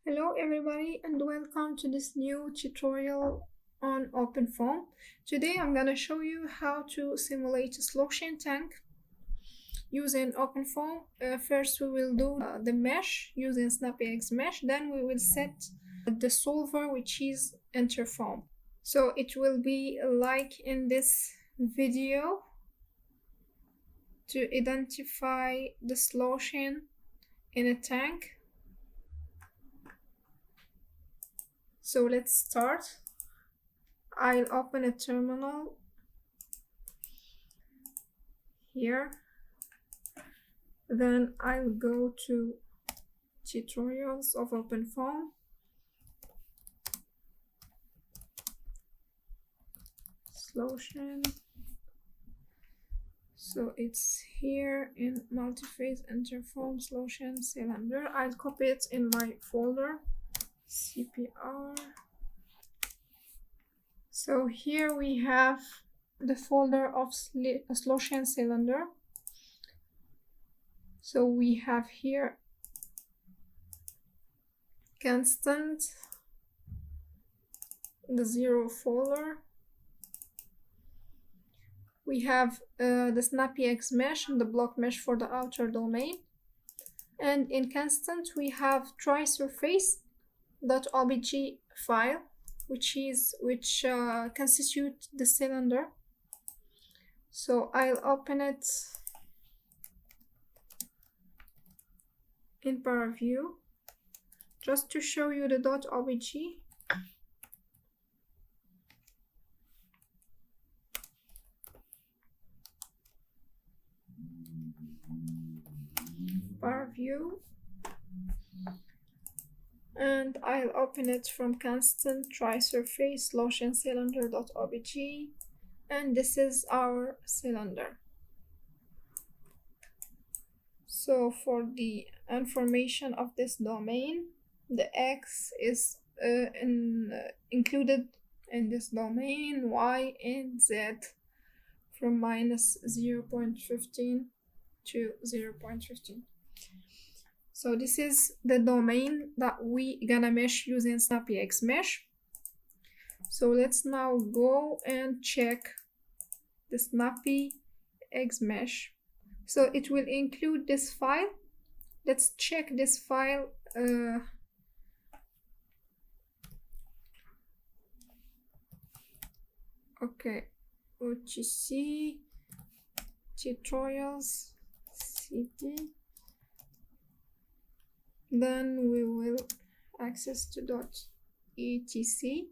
Hello everybody and welcome to this new tutorial on OpenFoam. Today I'm gonna show you how to simulate a sloshing tank using OpenFoam. First we will do the mesh using snappyHexMesh, then we will set the solver, which is interFoam. So it will be like in this video. To identify the sloshing in a tank. So let's start. I'll open a terminal here. Then I'll go to tutorials of OpenFoam. Sloshing. So it's here in multi-phase interFoam Sloshing Cylinder. I'll copy it in my folder. CPR. So here we have the folder of Sloshing Cylinder. So we have here constant, the 0 folder. We have the snappyHexMesh and the block mesh for the outer domain. And in constant we have trisurface.obj file, which constitute the cylinder. So I'll open it in PowerView just to show you the .obj. PowerView. And I'll open it from constant trisurface Sloshing Cylinder.obj, and this is our cylinder. So for the information of this domain, the X is included in this domain, Y and Z from minus 0.15 to 0.15. So this is the domain that we gonna mesh using snappyHexMesh. So let's now go and check the snappyHexMesh. So it will include this file. Let's check this file. Okay, OTC tutorials cd. Then we will access to .etc,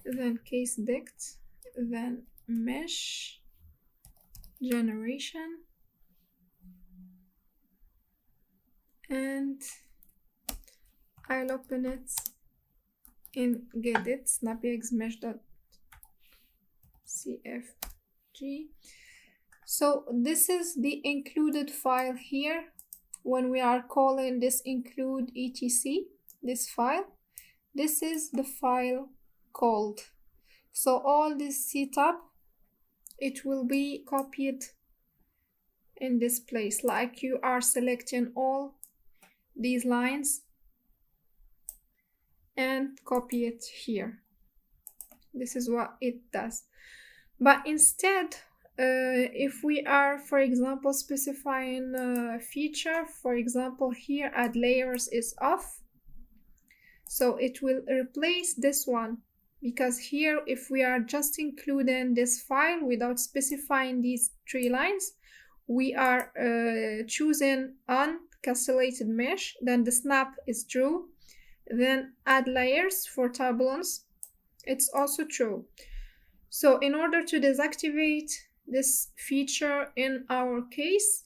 then case dict, then mesh generation, and I'll open it in gedit snappyHexMesh.cfg. So this is the included file here. When we are calling this include etc, this file, this is the file called. So all this setup, it will be copied in this place, like you are selecting all these lines and copy it here. This is what it does. But instead, if we are, for example, specifying a feature, for example, here add layers is off. So it will replace this one, because here if we are just including this file without specifying these 3 lines, we are choosing uncastellated mesh, then the snap is true, then add layers for turbulence, it's also true. So in order to deactivate this feature in our case,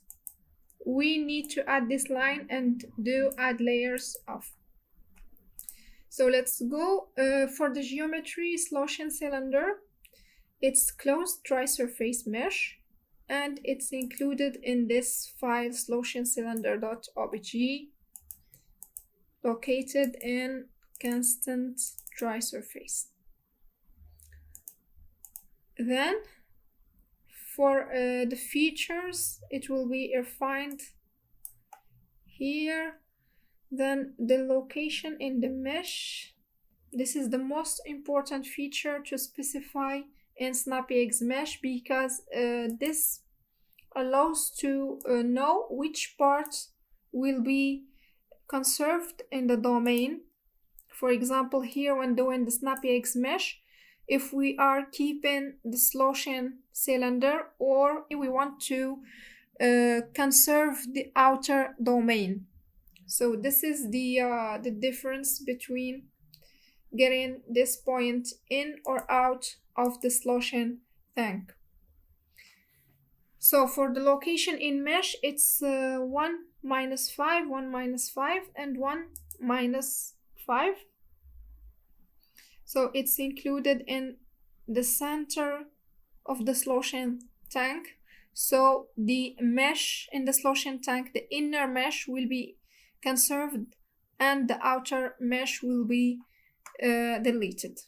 we need to add this line and do add layers off. So let's go for the geometry Sloshing Cylinder. It's closed trisurface mesh, and it's included in this file sloshingcylinder.obj, located in constant trisurface. Then for the features, it will be refined here. Then the location in the mesh. This is the most important feature to specify in snappyHexMesh because this allows to know which parts will be conserved in the domain. For example, here when doing the snappyHexMesh, if we are keeping the Sloshing Cylinder or we want to conserve the outer domain. So this is the difference between getting this point in or out of the sloshing tank. So for the location in mesh, it's 1 minus 5, 1 minus 5, and 1 minus 5. So it's included in the center of the sloshing tank. So the mesh in the sloshing tank, the inner mesh will be conserved and the outer mesh will be deleted.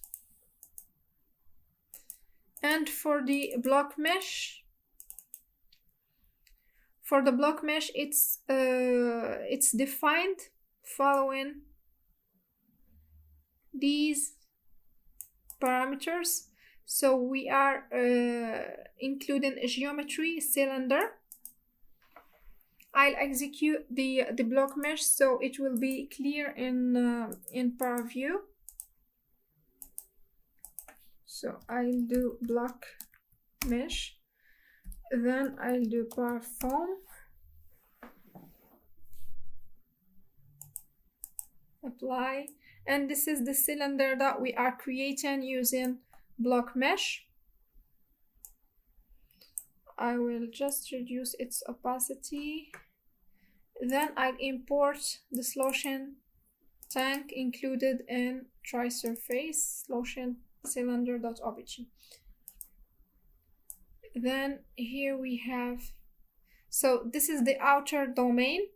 And for the block mesh, it's defined following these parameters. So we are including a geometry cylinder. I'll execute the block mesh so it will be clear in PowerView. So I'll do block mesh, then I'll do OpenFoam, apply, and this is the cylinder that we are creating using block mesh. I will just reduce its opacity. Then I'll import the sloshing tank included in tri-surface sloshing cylinder.obj. Then here we have, so this is the outer domain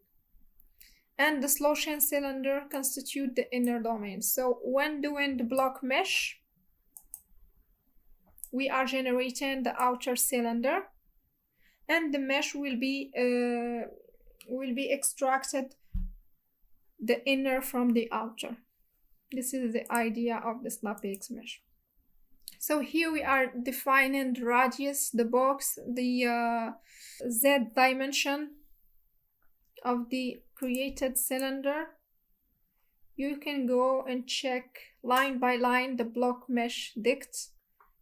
and the sloshing cylinder constitute the inner domain. So when doing the block mesh, we are generating the outer cylinder and the mesh will be extracted the inner from the outer. This is the idea of the snappyHexMesh. So here we are defining the radius, the box, the Z dimension of the created cylinder. You can go and check line by line the block mesh dicts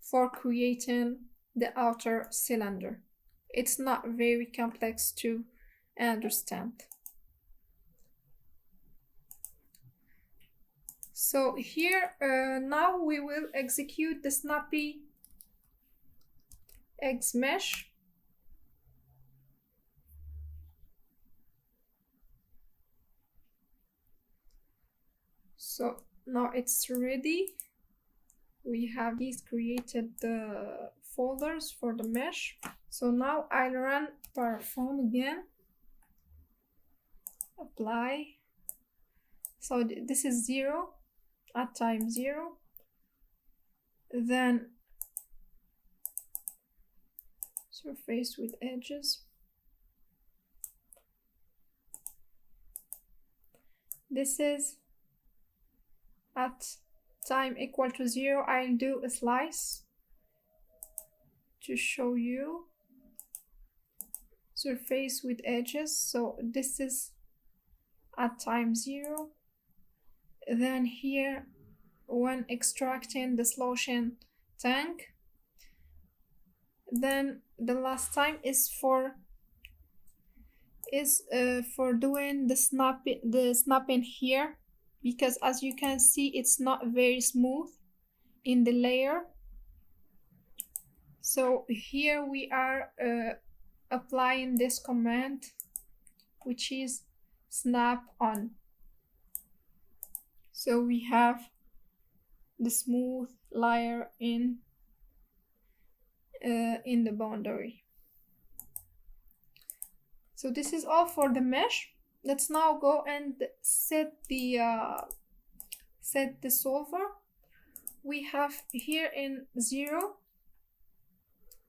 for creating the outer cylinder. It's not very complex to understand. So here now we will execute the snappyHexMesh. So now it's ready. We have these created folders for the mesh. So now I'll run OpenFoam again. Apply. So this is 0 at time 0. Then surface with edges. This is at time equal to 0. I'll do a slice to show you surface with edges. So this is at time 0. Then here when extracting the sloshing tank, then the last time is for doing the snapping here, because as you can see it's not very smooth in the layer. So here we are applying this command, which is snap on. So we have the smooth layer in the boundary. So this is all for the mesh. Let's now go and set the solver. We have here in 0,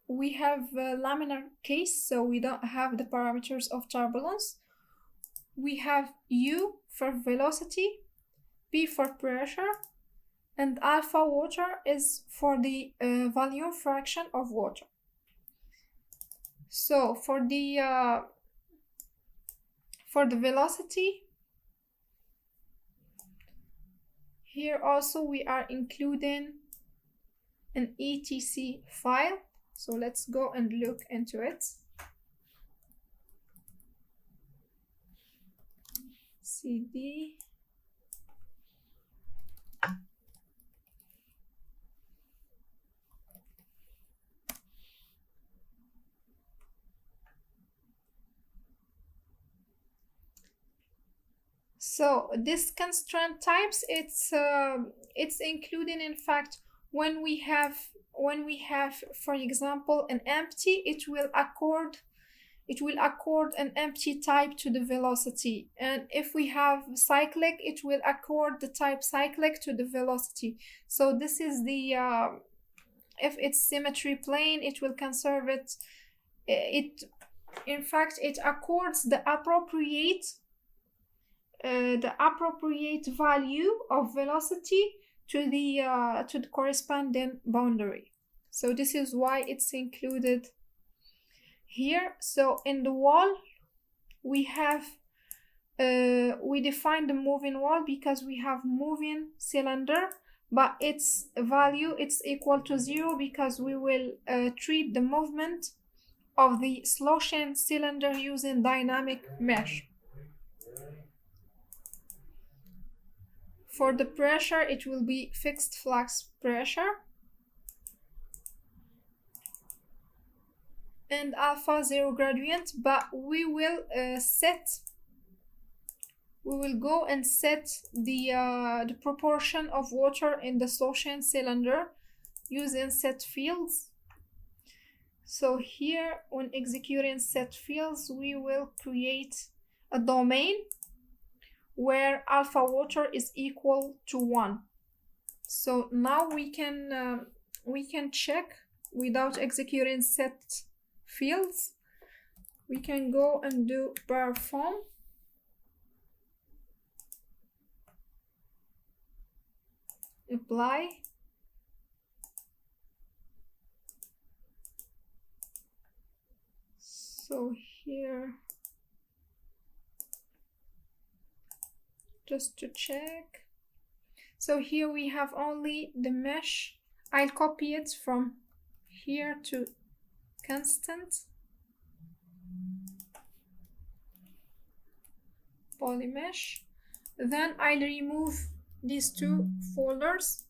we have a laminar case, so we don't have the parameters of turbulence. we have U for velocity, P for pressure, and alpha water is for the volume fraction of water. So for the velocity, here also we are including an etc file. So let's go and look into it. CD. So this constraint types, it's including, in fact, when we have, for example, an empty, it will accord an empty type to the velocity, and if we have cyclic, it will accord the type cyclic to the velocity. So this is the if it's symmetry plane, it will conserve it. In fact, it accords the appropriate value of velocity to the corresponding boundary. So this is why it's included here. So in the wall, we have we define the moving wall because we have moving cylinder, but its value, it's equal to 0 because we will treat the movement of the Sloshing cylinder using dynamic mesh. For the pressure, it will be fixed flux pressure, and alpha 0 gradient, but we will go and set the proportion of water in the Sloshing cylinder using set fields. So here, when executing set fields, we will create a domain where alpha water is equal to 1. So now we can check without executing set fields. We can go and do perform. Apply. So here, just to check. So here we have only the mesh. I'll copy it from here to constant. Polymesh. Then I'll remove these two folders.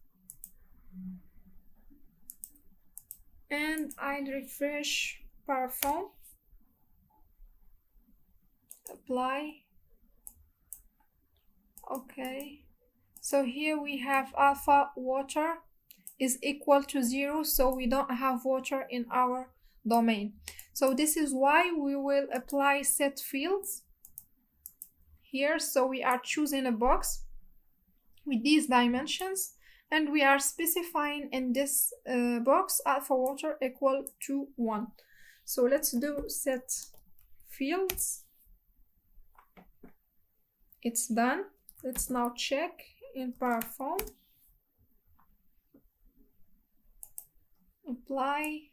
And I'll refresh perform. Apply. Okay, so here we have alpha water is equal to 0, so we don't have water in our domain. So this is why we will apply set fields here. So we are choosing a box with these dimensions, and we are specifying in this box alpha water equal to 1. So let's do set fields. It's done. Let's now check in perform. Apply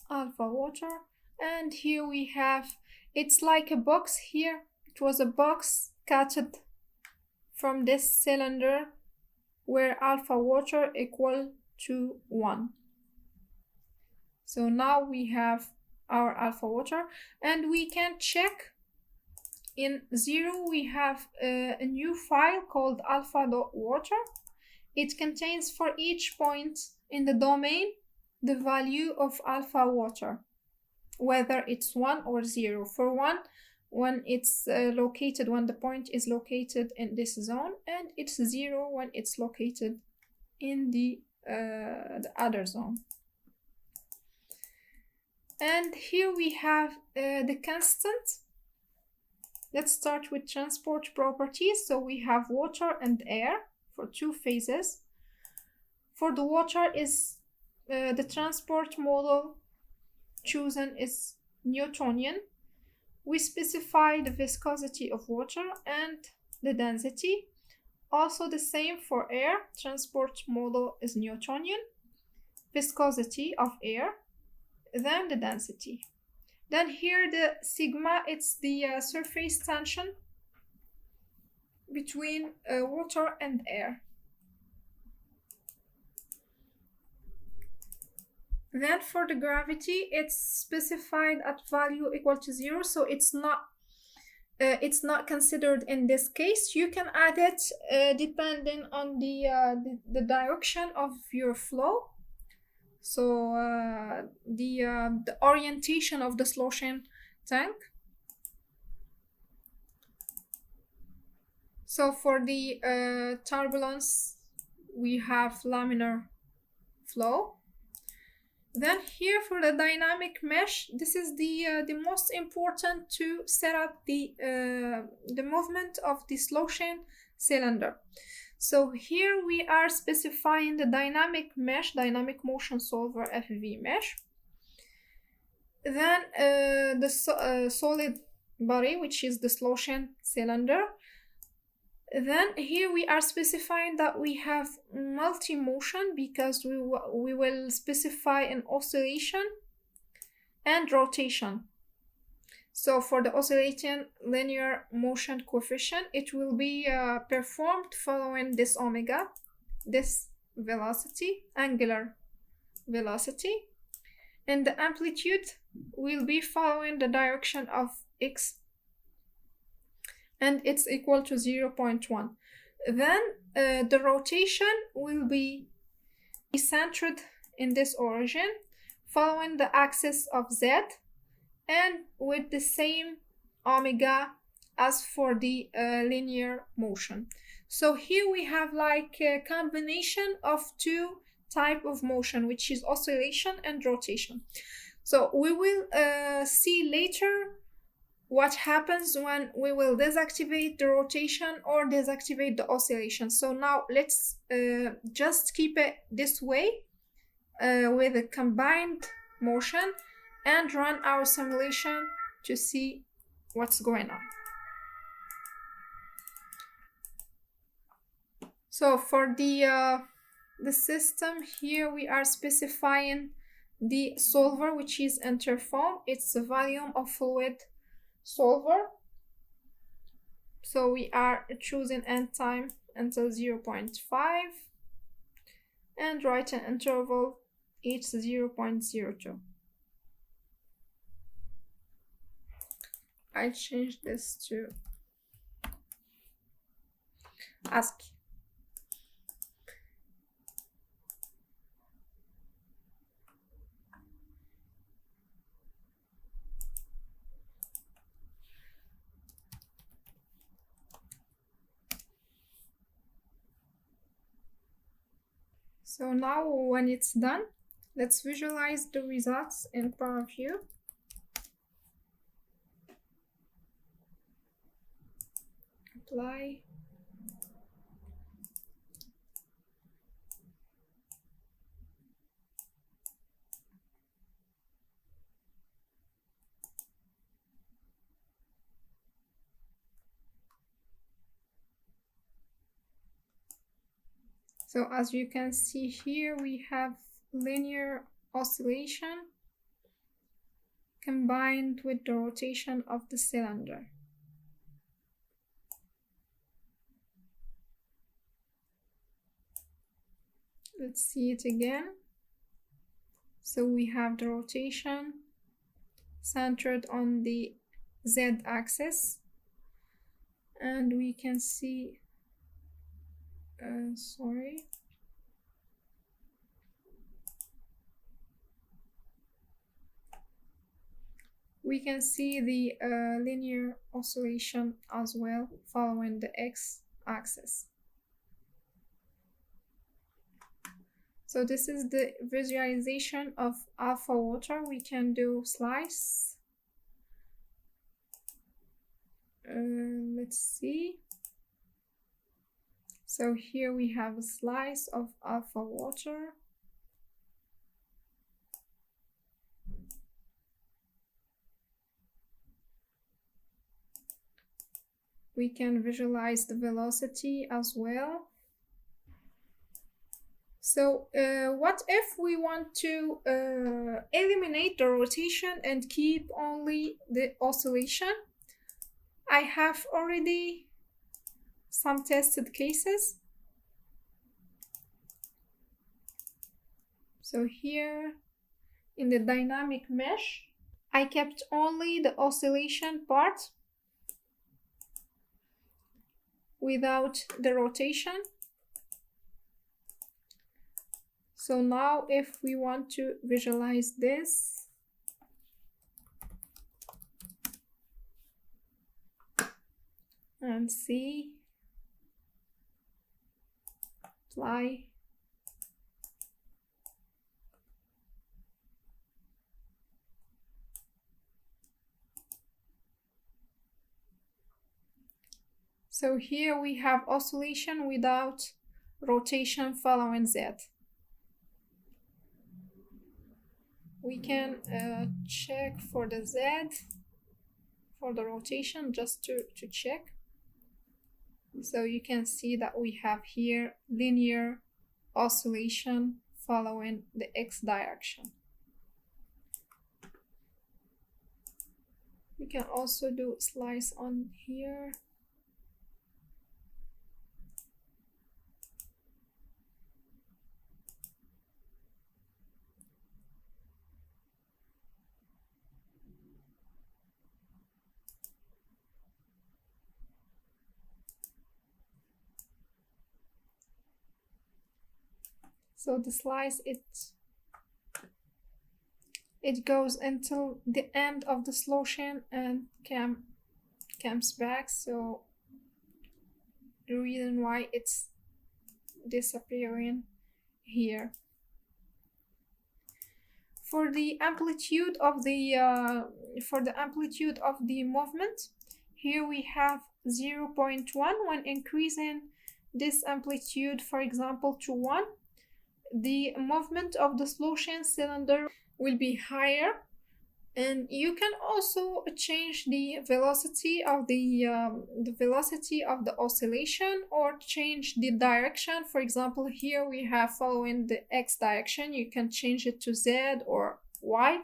alpha water, and here we have, it's like a box here. It was a box cut from this cylinder where alpha water equal to 1. So now we have our alpha water, and we can check. In 0, we have a new file called alpha.water. It contains for each point in the domain the value of alpha water, whether it's 1 or 0. For 1, when it's located, when the point is located in this zone, and it's 0 when it's located in the other zone. And here we have the constant. Let's start with transport properties. So we have water and air for 2 phases. For the water, is the transport model chosen is Newtonian. we specify the viscosity of water and the density. Also the same for air. Transport model is Newtonian. Viscosity of air, then the density. Then here the sigma, it's the surface tension between water and air. Then for the gravity, it's specified at value equal to 0, so it's not considered in this case. You can add it depending on the direction of your flow. So the orientation of the sloshing tank. So for the turbulence, we have laminar flow. Then here for the dynamic mesh, this is the most important to set up the movement of the sloshing cylinder. So here we are specifying the dynamic mesh, dynamic motion solver FV mesh. Then the solid body, which is the sloshing cylinder. Then here we are specifying that we have multi-motion because we will specify an oscillation and rotation. So for the oscillating linear motion coefficient, it will be performed following this omega, this velocity, angular velocity, and the amplitude will be following the direction of x, and it's equal to 0.1. Then the rotation will be centered in this origin following the axis of z and with the same omega as for the linear motion. So here we have like a combination of two types of motion, which is oscillation and rotation. So we will see later what happens when we will deactivate the rotation or deactivate the oscillation. So now let's just keep it this way with a combined motion and run our simulation to see what's going on. So for the system here, we are specifying the solver, which is interFoam. It's a volume of fluid solver. So we are choosing end time until 0.5 and write an interval each 0.02. I change this to ASCII. So now when it's done, let's visualize the results in Power View. Apply. So as you can see here, we have linear oscillation combined with the rotation of the cylinder. Let's see it again. So we have the rotation centered on the z-axis, and we can see we can see the linear oscillation as well following the x-axis. So this is the visualization of alpha water. We can do slice. Let's see. So here we have a slice of alpha water. We can visualize the velocity as well. So what if we want to eliminate the rotation and keep only the oscillation? I have already some tested cases. So here in the dynamic mesh, I kept only the oscillation part without the rotation. So now if we want to visualize this, and see, apply. So here we have oscillation without rotation following Z. We can check for the Z, for the rotation, just to check. So you can see that we have here linear oscillation following the X direction. We can also do slice on here. So the slice, it goes until the end of the sloshing and comes back. So the reason why it's disappearing here. For the amplitude of the movement, here we have 0.1. When increasing this amplitude, for example, to 1, the movement of the Sloshing cylinder will be higher, and you can also change the velocity of the oscillation, or change the direction. For example, here we have following the X direction. You can change it to Z or Y,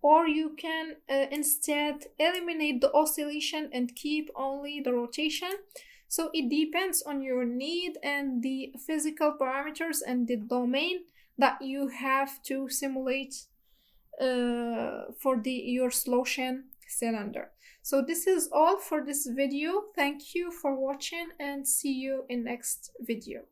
or you can instead eliminate the oscillation and keep only the rotation. So it depends on your need and the physical parameters and the domain that you have to simulate for your Sloshing cylinder. So this is all for this video. Thank you for watching, and see you in next video.